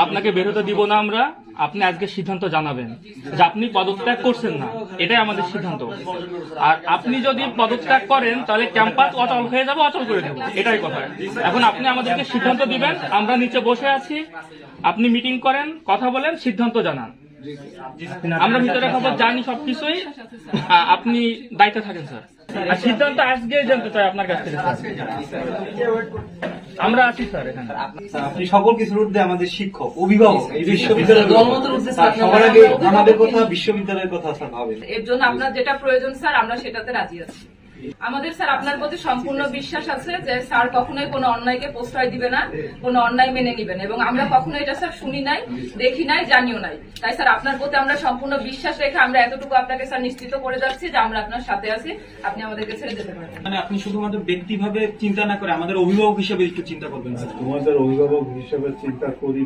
আপনাকে বের হতে দিব না আমরা। আপনি আজকে সিদ্ধান্ত জানাবেন যে আপনি পদত্যাগ করছেন না, এটাই আমাদের সিদ্ধান্ত। আর আপনি যদি পদত্যাগ করেন তাহলে ক্যাম্পাস অচল হয়ে যাবে, অচল করে দেবো, এটাই কথা। এখন আপনি আমাদেরকে সিদ্ধান্ত দিবেন, আমরা নিচে বসে আছি, আপনি মিটিং করেন, কথা বলেন, সিদ্ধান্ত জানান। আমরা ভিতরে খবর জানি সবকিছুই, আপনি দায়িত্বে থাকেন স্যার। আর সিদ্ধান্ত আজকে জানতে চাই আপনার কাছ থেকে স্যার। আমরা আছি স্যার এখানে। আপনি সকল কিছুর ঊর্ধ্বে আমাদের শিক্ষক, অভিভাবক, এই বিশ্ববিদ্যালয়ের সবার আগে আমাদের কথা, বিশ্ববিদ্যালয়ের কথা স্যার ভাবেন। এর জন্য আপনার যেটা প্রয়োজন স্যার, আমরা সেটাতে রাজি আছি। আমাদের স্যার আপনার প্রতি সম্পূর্ণ বিশ্বাস আছে যে স্যার কখনোই কোনো অন্যায়কে প্রশ্রয় দিবে না, কোনো অন্যায় মেনে নিবেন, এবং আমরা কখনো এটা স্যার শুনি নাই, দেখি নাই, জানিও নাই। তাই স্যার আপনার প্রতি আমরা সম্পূর্ণ বিশ্বাস রেখে আমরা এতটুকু আপনাকে স্যার নিশ্চিত করে যাচ্ছি যে আমরা আপনার সাথে আছি, আপনি আমাদেরকে ছেড়ে যেতে পারবেন। মানে আপনি শুধুমাত্র ব্যক্তিভাবে চিন্তা না করে আমাদের অভিভাবক হিসেবে একটু চিন্তা করবেন স্যার। তোমাদের অভিভাবক হিসেবে চিন্তা করি।